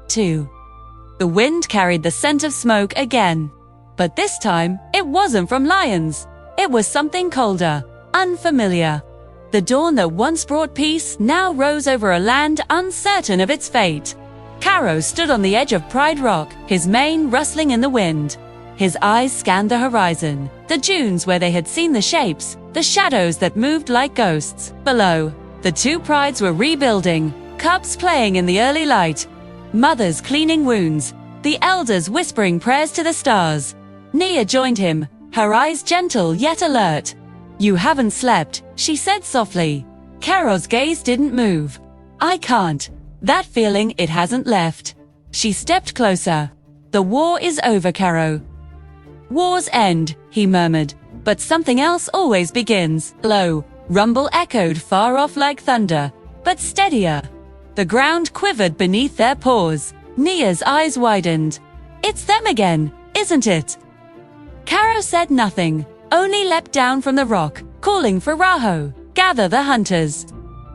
2. The wind carried the scent of smoke again. But this time, it wasn't from lions. It was something colder, unfamiliar. The dawn that once brought peace now rose over a land uncertain of its fate. Caro stood on the edge of Pride Rock, his mane rustling in the wind. His eyes scanned the horizon, the dunes where they had seen the shapes, the shadows that moved like ghosts. Below, the two prides were rebuilding, cubs playing in the early light, mothers cleaning wounds, the elders whispering prayers to the stars. Nia joined him, her eyes gentle yet alert. "You haven't slept," she said softly. Caro's gaze didn't move. "I can't. That feeling, it hasn't left." She stepped closer. "The war is over, Caro." "Wars end," he murmured, "but something else always begins." Low rumble echoed far off like thunder, but steadier. The ground quivered beneath their paws. Nia's eyes widened. "It's them again, isn't it?" Caro said nothing, only leapt down from the rock, calling for Raho, "Gather the hunters.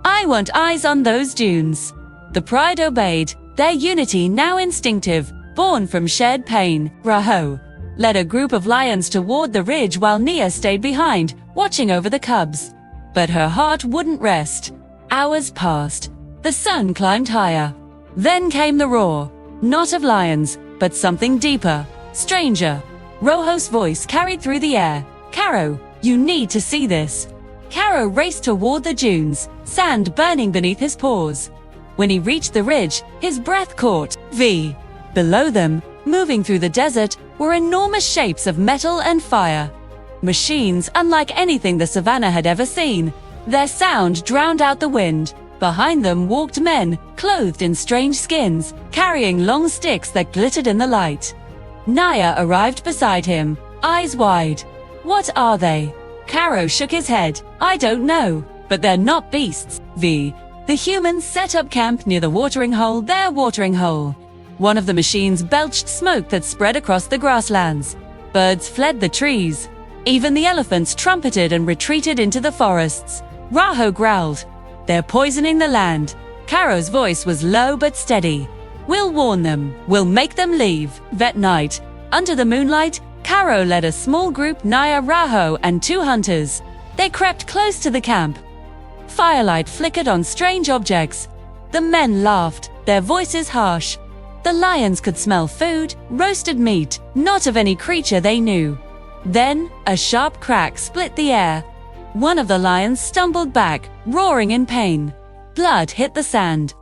I want eyes on those dunes." The pride obeyed, their unity now instinctive, born from shared pain. Raho led a group of lions toward the ridge while Nia stayed behind, watching over the cubs. But her heart wouldn't rest. Hours passed. The sun climbed higher. Then came the roar, not of lions, but something deeper, stranger. Rojo's voice carried through the air. "Caro, you need to see this." Caro raced toward the dunes, sand burning beneath his paws. When he reached the ridge, his breath caught. Below them, moving through the desert, were enormous shapes of metal and fire. Machines unlike anything the savannah had ever seen. Their sound drowned out the wind. Behind them walked men, clothed in strange skins, carrying long sticks that glittered in the light. Nia arrived beside him, eyes wide. "What are they?" Caro shook his head. "I don't know, but they're not beasts." The humans set up camp near the watering hole, their watering hole. One of the machines belched smoke that spread across the grasslands. Birds fled the trees. Even the elephants trumpeted and retreated into the forests. Raho growled, "They're poisoning the land." Caro's voice was low but steady. "We'll warn them. We'll make them leave." That night, under the moonlight, Caro led a small group, Nia, Raho, and 2 hunters. They crept close to the camp. Firelight flickered on strange objects. The men laughed, their voices harsh. The lions could smell food, roasted meat, not of any creature they knew. Then, a sharp crack split the air. One of the lions stumbled back, roaring in pain. Blood hit the sand.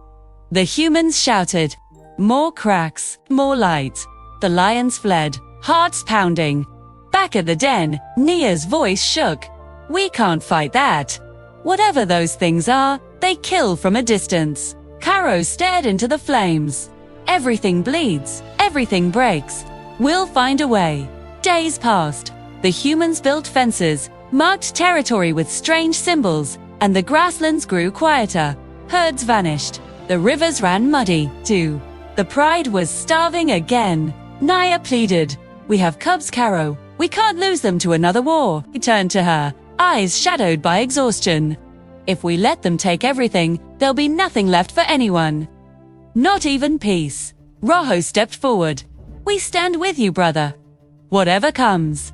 The humans shouted. More cracks, more light. The lions fled, hearts pounding. Back at the den, Nia's voice shook. "We can't fight that. Whatever those things are, they kill from a distance." Caro stared into the flames. "Everything bleeds, everything breaks. We'll find a way." Days passed. The humans built fences, marked territory with strange symbols, and the grasslands grew quieter. Herds vanished. The rivers ran muddy, too. The pride was starving again. Nia pleaded, "We have cubs, Caro. We can't lose them to another war." He turned to her, eyes shadowed by exhaustion. "If we let them take everything, there'll be nothing left for anyone. Not even peace." Raho stepped forward. "We stand with you, brother. Whatever comes."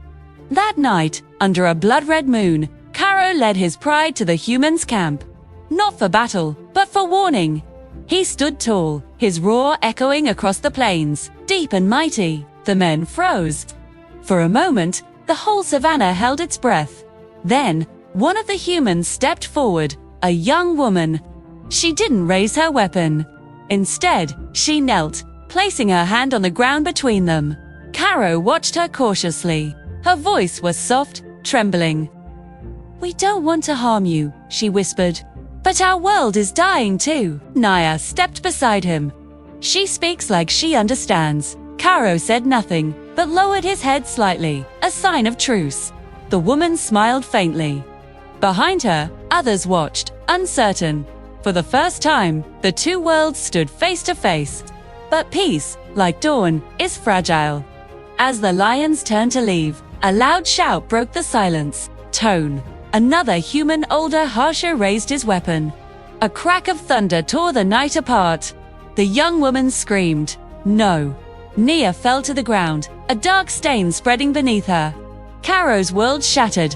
That night, under a blood-red moon, Caro led his pride to the humans' camp. Not for battle, but for warning. He stood tall, his roar echoing across the plains, deep and mighty. The men froze. For a moment, the whole savannah held its breath. Then, one of the humans stepped forward, a young woman. She didn't raise her weapon. Instead, she knelt, placing her hand on the ground between them. Caro watched her cautiously. Her voice was soft, trembling. "We don't want to harm you," she whispered. "But our world is dying too." Nia stepped beside him. "She speaks like she understands." Caro said nothing, but lowered his head slightly, a sign of truce. The woman smiled faintly. Behind her, others watched, uncertain. For the first time, the two worlds stood face to face. But peace, like dawn, is fragile. As the lions turned to leave, a loud shout broke the silence. Tone. Another human, older, harsher, raised his weapon. A crack of thunder tore the night apart. The young woman screamed, "No!" Nia fell to the ground, a dark stain spreading beneath her. Caro's world shattered.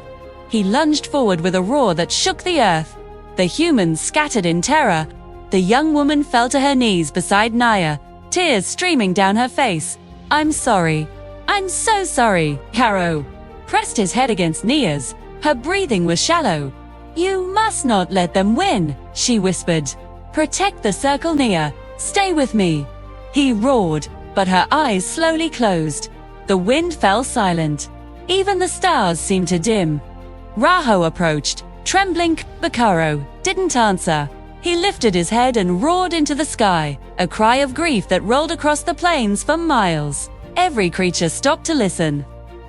He lunged forward with a roar that shook the earth. The humans scattered in terror. The young woman fell to her knees beside Nia, tears streaming down her face. "I'm sorry. I'm so sorry." Caro pressed his head against Nia's. Her breathing was shallow. "You must not let them win," she whispered. "Protect the circle, Nia. Stay with me." He roared, but her eyes slowly closed. The wind fell silent. Even the stars seemed to dim. Raho approached, trembling, but Caro didn't answer. He lifted his head and roared into the sky, a cry of grief that rolled across the plains for miles. Every creature stopped to listen.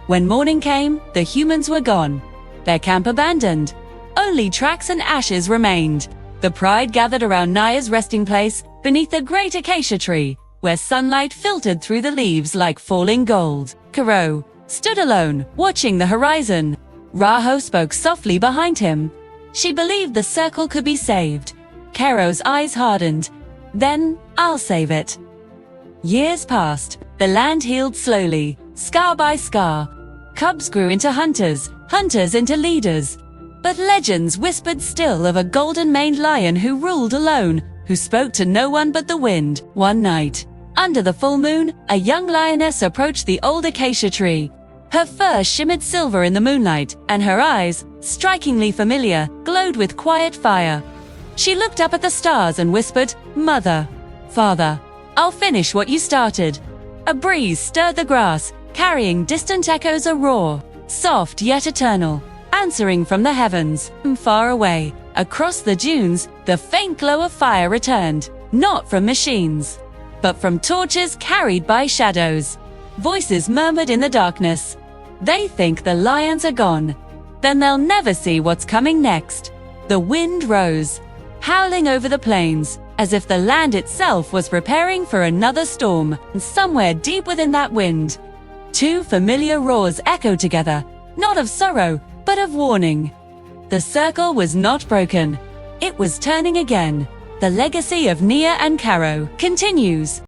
When morning came, the humans were gone, their camp abandoned. Only tracks and ashes remained. The pride gathered around Nia's resting place beneath a great acacia tree, where sunlight filtered through the leaves like falling gold. Caro stood alone, watching the horizon. Raho spoke softly behind him. She believed the circle could be saved. Caro's eyes hardened. "Then, I'll save it." Years passed. The land healed slowly, scar by scar. Cubs grew into hunters, hunters into leaders. But legends whispered still of a golden-maned lion who ruled alone, who spoke to no one but the wind. One night, under the full moon, a young lioness approached the old acacia tree. Her fur shimmered silver in the moonlight, and her eyes, strikingly familiar, glowed with quiet fire. She looked up at the stars and whispered, "Mother, Father, I'll finish what you started." A breeze stirred the grass, carrying distant echoes, a roar, soft yet eternal, answering from the heavens. Far away, across the dunes, the faint glow of fire returned, not from machines, but from torches carried by shadows. Voices murmured in the darkness. They think the lions are gone. Then they'll never see what's coming next. The wind rose, howling over the plains, as if the land itself was preparing for another storm. And somewhere deep within that wind, two familiar roars echoed together, not of sorrow, but of warning. The circle was not broken. It was turning again. The legacy of Nia and Caro continues.